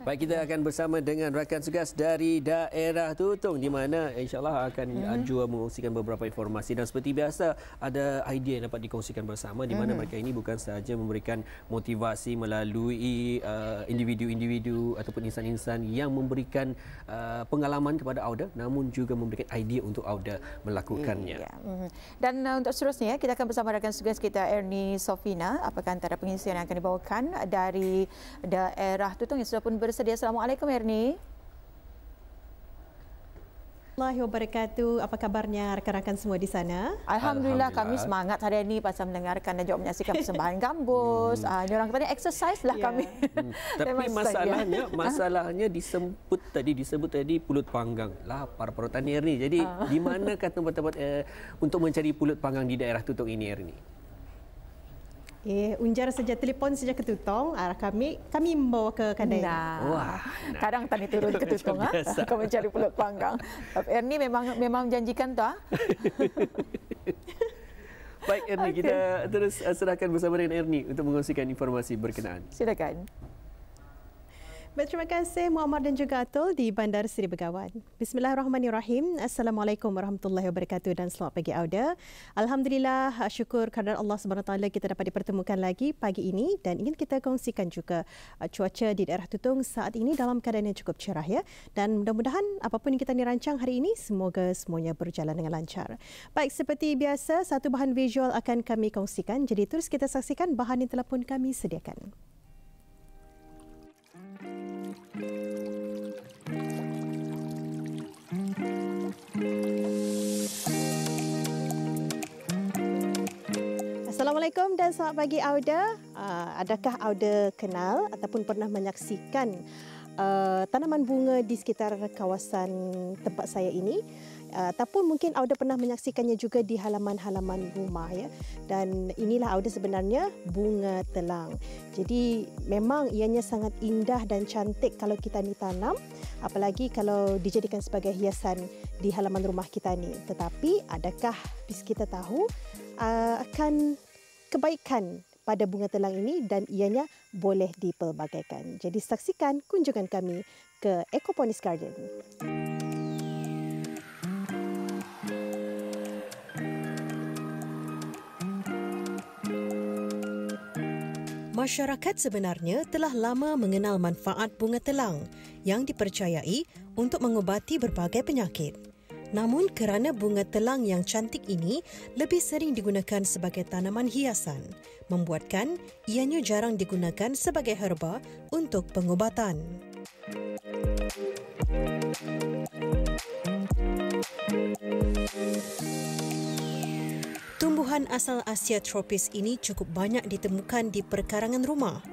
Baik, kita akan bersama dengan rakan tugas dari daerah Tutong di mana insya-Allah akan jua mengongsikan beberapa informasi, dan seperti biasa ada idea yang dapat dikongsikan bersama di mana mereka ini bukan sahaja memberikan motivasi melalui individu-individu ataupun insan-insan yang memberikan pengalaman kepada Auda, namun juga memberikan idea untuk Auda melakukannya. Dan untuk seterusnya kita akan bersama rakan tugas kita Ernie Sofina. Apakah antara pengisian yang akan dibawakan dari daerah Tutong yang sudah pun bersedia. Assalamualaikum Ernie. Assalamualaikum wabarakatuh. Apa kabarnya rakan-rakan semua di sana? Alhamdulillah, kami semangat hari ini pasal mendengarkan dan juga menyaksikan persembahan Gambus. Ini orang kata exercise lah kami. Tapi masalahnya disebut tadi pulut panggang. Lapar perut Ernie. Jadi di manakah tempat-tempat untuk mencari pulut panggang di daerah Tutong ini, Ernie? Unjar saja telefon saja ke Tutong, kami membawa ke kedai. Kadang tani turun ke Tutong kau mencari pulut panggang. Ernie memang janjikan tu. Baik Ernie, kita terus serahkan bersama dengan Ernie untuk mengongsikan informasi berkenaan. Silakan. Baik, terima kasih Muammar dan juga Atul di Bandar Seri Begawan. Bismillahirrahmanirrahim. Assalamualaikum warahmatullahi wabarakatuh dan selamat pagi Auda. Alhamdulillah, syukur kehadirat Allah SWT kita dapat dipertemukan lagi pagi ini, dan ingin kita kongsikan juga cuaca di daerah Tutong saat ini dalam keadaan yang cukup cerah ya. Dan mudah-mudahan apapun yang kita rancang hari ini semoga semuanya berjalan dengan lancar. Baik, seperti biasa satu bahan visual akan kami kongsikan, jadi terus kita saksikan bahan yang telah pun kami sediakan. Assalamualaikum dan selamat pagi Auda. Adakah Auda kenal ataupun pernah menyaksikan tanaman bunga di sekitar kawasan tempat saya ini? Ataupun mungkin Auda pernah menyaksikannya juga di halaman-halaman rumah ya. Dan inilah Auda sebenarnya bunga telang. Jadi memang ianya sangat indah dan cantik kalau kita ni tanam, apalagi kalau dijadikan sebagai hiasan di halaman rumah kita ni. Tetapi adakah kita tahu akan kebaikan pada bunga telang ini dan ianya boleh dipelbagaikan. Jadi saksikan kunjungan kami ke Aquaponics Garden. Masyarakat sebenarnya telah lama mengenal manfaat bunga telang yang dipercayai untuk mengubati berbagai penyakit. Namun kerana bunga telang yang cantik ini lebih sering digunakan sebagai tanaman hiasan, membuatkan ianya jarang digunakan sebagai herba untuk pengubatan. Tumbuhan asal Asia tropis ini cukup banyak ditemukan di perkarangan rumah.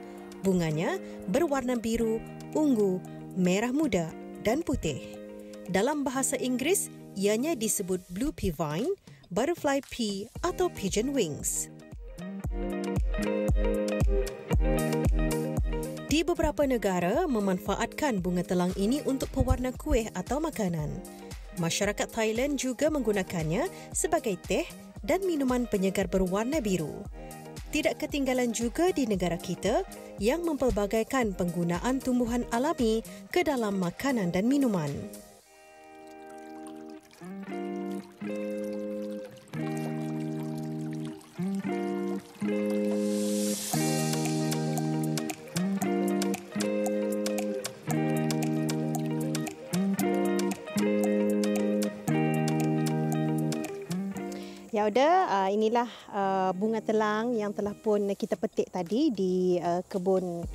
Bunganya berwarna biru, ungu, merah muda dan putih. Dalam bahasa Inggeris, ianya disebut blue pea vine, butterfly pea atau pigeon wings. Di beberapa negara memanfaatkan bunga telang ini untuk pewarna kuih atau makanan. Masyarakat Thailand juga menggunakannya sebagai teh dan minuman penyegar berwarna biru. Tidak ketinggalan juga di negara kita yang mempelbagaikan penggunaan tumbuhan alami ke dalam makanan dan minuman. Ya udah, inilah bunga telang yang telah pun kita petik tadi di kebun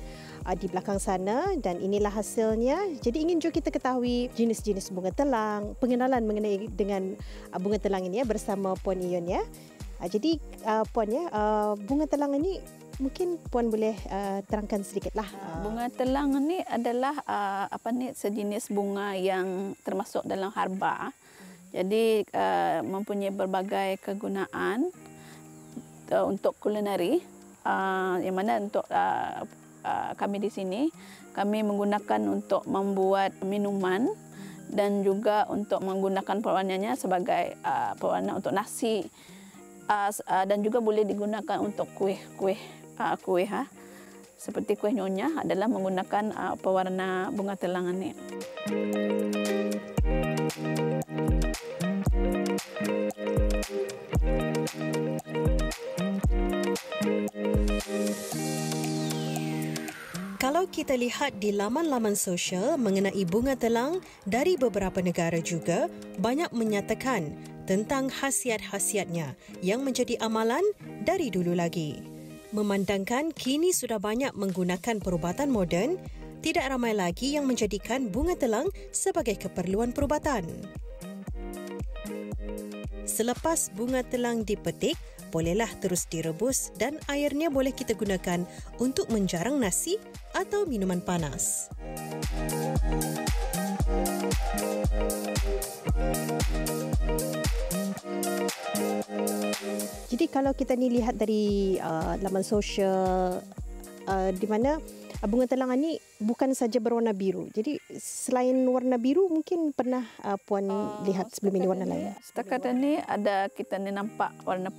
di belakang sana, dan inilah hasilnya. Jadi ingin juga kita ketahui jenis-jenis bunga telang, pengenalan mengenai dengan bunga telang ini ya bersama Puan Ion ya. Jadi Puan ya, bunga telang ini mungkin Puan boleh terangkan sedikitlah. Bunga telang ini adalah sejenis bunga yang termasuk dalam herba. Jadi mempunyai berbagai kegunaan untuk kulineri, yang mana untuk kami di sini kami menggunakan untuk membuat minuman dan juga untuk menggunakan pewarnanya sebagai pewarna untuk nasi, dan juga boleh digunakan untuk kuih. seperti kuih nyonya adalah menggunakan pewarna bunga telang ini. Kalau kita lihat di laman-laman sosial mengenai bunga telang dari beberapa negara juga banyak menyatakan tentang khasiat-khasiatnya yang menjadi amalan dari dulu lagi. Memandangkan kini sudah banyak menggunakan perubatan moden, tidak ramai lagi yang menjadikan bunga telang sebagai keperluan perubatan. Selepas bunga telang dipetik, bolehlah terus direbus dan airnya boleh kita gunakan untuk menjarang nasi atau minuman panas. Jadi kalau kita ni lihat dari laman sosial di mana bunga telang ni bukan saja berwarna biru. Jadi selain warna biru mungkin pernah puan lihat sebelum ini warna lain. Setakat ini ada kita ni nampak warna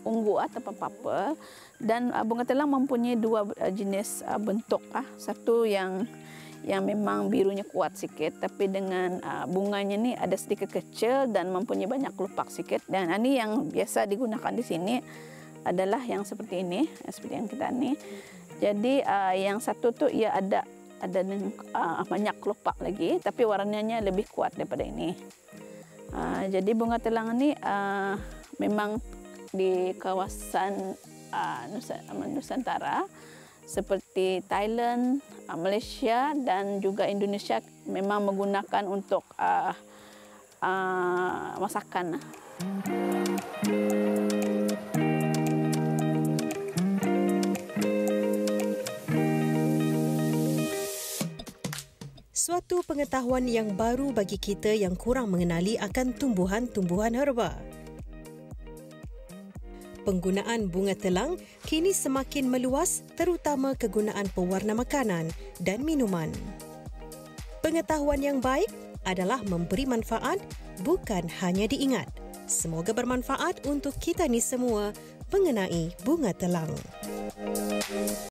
ungu ataupun purple, dan bunga telang mempunyai dua jenis bentuk. Satu yang memang birunya kuat sikit, tapi dengan bunganya ni ada sedikit kecil dan mempunyai banyak kelopak sikit. Dan ini yang biasa digunakan di sini adalah yang seperti ini, seperti yang kita ni. Jadi yang satu tu ia ada banyak kelopak lagi, tapi warnanya lebih kuat daripada ini. Jadi bunga telang ni memang di kawasan Nusantara seperti Thailand, Malaysia dan juga Indonesia memang menggunakan untuk masakan. Suatu pengetahuan yang baru bagi kita yang kurang mengenali akan tumbuhan-tumbuhan herba. Penggunaan bunga telang kini semakin meluas, terutama kegunaan pewarna makanan dan minuman. Pengetahuan yang baik adalah memberi manfaat, bukan hanya diingat. Semoga bermanfaat untuk kita ni semua mengenai bunga telang.